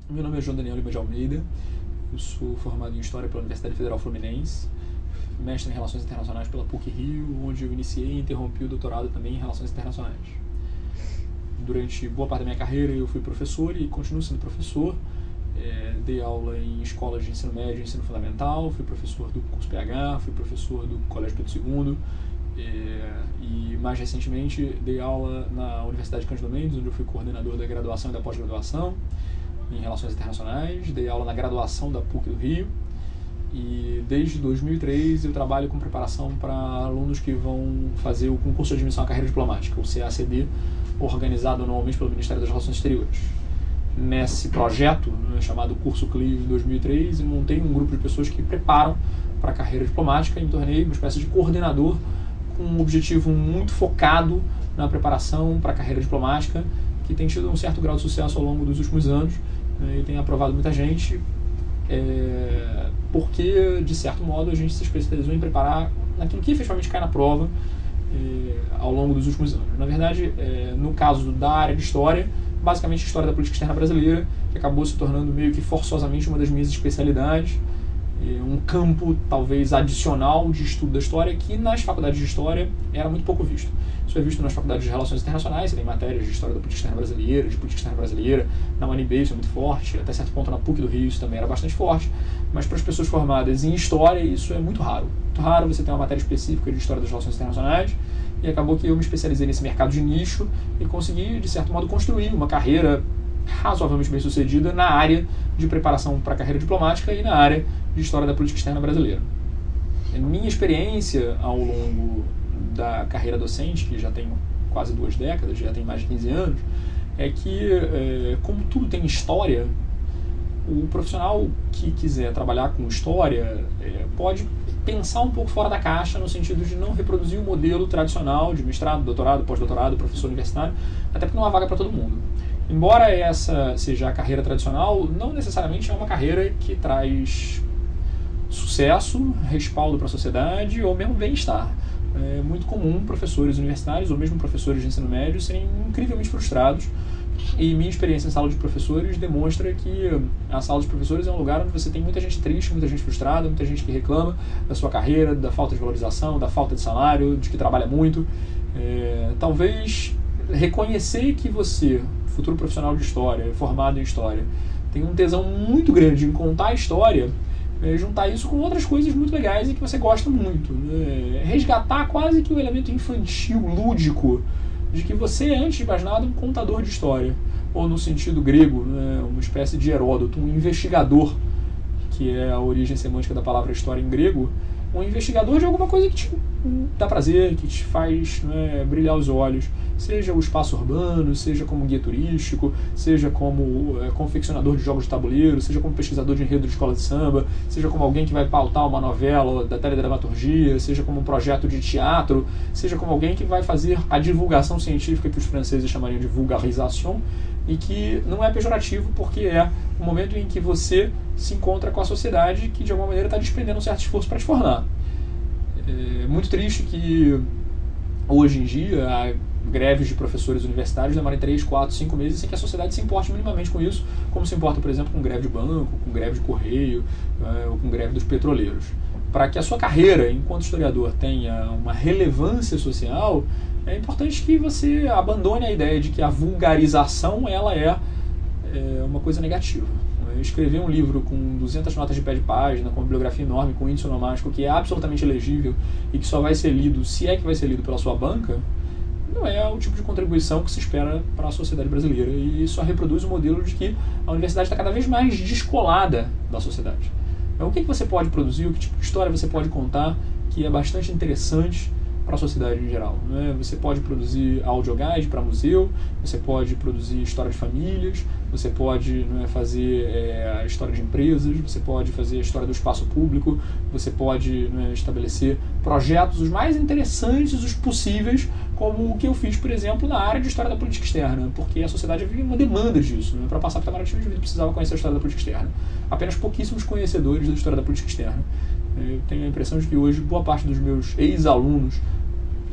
Meu nome é João Daniel Lima de Almeida, eu sou formado em História pela Universidade Federal Fluminense, mestre em Relações Internacionais pela PUC-Rio, onde eu iniciei e interrompi o doutorado também em Relações Internacionais. Durante boa parte da minha carreira eu fui professor e continuo sendo professor. Dei aula em escolas de ensino médio e ensino fundamental, fui professor do curso PH, fui professor do Colégio Pedro II, e mais recentemente dei aula na Universidade Cândido Mendes, onde eu fui coordenador da graduação e da pós-graduação em Relações Internacionais, dei aula na graduação da PUC do Rio, e desde 2003 eu trabalho com preparação para alunos que vão fazer o concurso de admissão à carreira diplomática, o CACD, organizado anualmente pelo Ministério das Relações Exteriores. Nesse projeto, chamado Curso Clio em 2003, eu montei um grupo de pessoas que preparam para a carreira diplomática e me tornei uma espécie de coordenador com um objetivo muito focado na preparação para a carreira diplomática, que tem tido um certo grau de sucesso ao longo dos últimos anos, e tem aprovado muita gente, porque, de certo modo, a gente se especializou em preparar naquilo que efetivamente cai na prova ao longo dos últimos anos. Na verdade, no caso da área de História, basicamente a História da Política Externa Brasileira, que acabou se tornando meio que forçosamente uma das minhas especialidades, um campo talvez adicional de estudo da História que nas faculdades de História era muito pouco visto. Isso é visto nas faculdades de Relações Internacionais, você tem matérias de História da Política Externa Brasileira, de Política Externa Brasileira, na UNB isso é muito forte, até certo ponto na PUC do Rio isso também era bastante forte, mas para as pessoas formadas em História isso é muito raro. Muito raro você ter uma matéria específica de História das Relações Internacionais, e acabou que eu me especializei nesse mercado de nicho e consegui, de certo modo, construir uma carreira razoavelmente bem sucedida na área de preparação para a carreira diplomática e na área de História da Política Externa Brasileira. Minha experiência ao longo da carreira docente, que já tem quase 2 décadas, já tem mais de 15 anos, é que, como tudo tem história, o profissional que quiser trabalhar com história pode pensar um pouco fora da caixa, no sentido de não reproduzir o modelo tradicional de mestrado, doutorado, pós-doutorado, professor universitário, até porque não há vaga para todo mundo. Embora essa seja a carreira tradicional, não necessariamente é uma carreira que traz sucesso, respaldo para a sociedade ou mesmo bem-estar. É muito comum professores universitários ou mesmo professores de ensino médio serem incrivelmente frustrados, e minha experiência em sala de professores demonstra que a sala de professores é um lugar onde você tem muita gente triste, muita gente frustrada, muita gente que reclama da sua carreira, da falta de valorização, da falta de salário, de que trabalha muito. Talvez reconhecer que você, futuro profissional de história, formado em história, tem um tesão muito grande em contar a história, juntar isso com outras coisas muito legais e que você gosta muito. Resgatar quase que o elemento infantil, lúdico, de que você é, antes de mais nada, um contador de história, ou no sentido grego, uma espécie de Heródoto, um investigador, que é a origem semântica da palavra história em grego, um investigador de alguma coisa que te dá prazer, que te faz brilhar os olhos, seja o espaço urbano, seja como guia turístico, seja como confeccionador de jogos de tabuleiro, seja como pesquisador de enredo de escola de samba, seja como alguém que vai pautar uma novela da teledramaturgia, seja como um projeto de teatro, seja como alguém que vai fazer a divulgação científica que os franceses chamariam de vulgarisation, e que não é pejorativo, porque é o momento em que você se encontra com a sociedade que de alguma maneira está despendendo um certo esforço para te formar. É muito triste que hoje em dia há greves de professores universitários demorem 3, 4, 5 meses sem que a sociedade se importe minimamente com isso, como se importa, por exemplo, com greve de banco, com greve de correio, ou com greve dos petroleiros. Para que a sua carreira enquanto historiador tenha uma relevância social, é importante que você abandone a ideia de que a vulgarização ela é uma coisa negativa. Escrever um livro com 200 notas de pé de página, com uma bibliografia enorme, com índice onomástico, que é absolutamente elegível e que só vai ser lido, se é que vai ser lido pela sua banca, não é o tipo de contribuição que se espera para a sociedade brasileira, e só reproduz o modelo de que a universidade está cada vez mais descolada da sociedade. Então, o que você pode produzir, o que tipo de história você pode contar que é bastante interessante para a sociedade em geral. Você pode produzir audioguide para museu, você pode produzir história de famílias, você pode fazer a história de empresas, você pode fazer a história do espaço público, você pode estabelecer projetos os mais interessantes, os possíveis, como o que eu fiz, por exemplo, na área de história da política externa, porque a sociedade havia uma demanda disso. Para passar para o Itamaraty, o indivíduo precisava conhecer a história da política externa. Apenas pouquíssimos conhecedores da história da política externa. Eu tenho a impressão de que hoje boa parte dos meus ex-alunos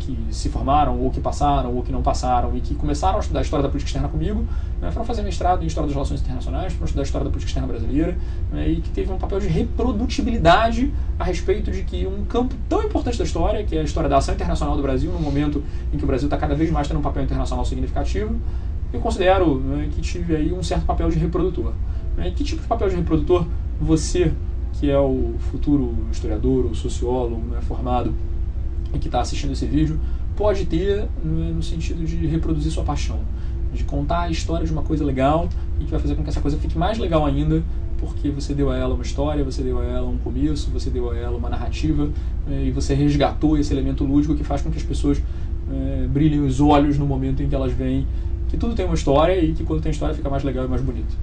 que se formaram, ou que passaram, ou que não passaram, e que começaram a estudar a história da política externa comigo, né, foram fazer mestrado em História das Relações Internacionais, foram estudar a história da política externa brasileira, né, e que teve um papel de reprodutibilidade a respeito de que um campo tão importante da história, que é a história da ação internacional do Brasil, no momento em que o Brasil está cada vez mais tendo um papel internacional significativo, eu considero, né, que tive aí um certo papel de reprodutor. Né, e que tipo de papel de reprodutor você, que é o futuro historiador ou sociólogo, né, formado, e que está assistindo esse vídeo, pode ter, no sentido de reproduzir sua paixão, de contar a história de uma coisa legal e que vai fazer com que essa coisa fique mais legal ainda, porque você deu a ela uma história, você deu a ela um começo, você deu a ela uma narrativa, e você resgatou esse elemento lúdico que faz com que as pessoas brilhem os olhos no momento em que elas veem que tudo tem uma história e que quando tem história fica mais legal e mais bonito.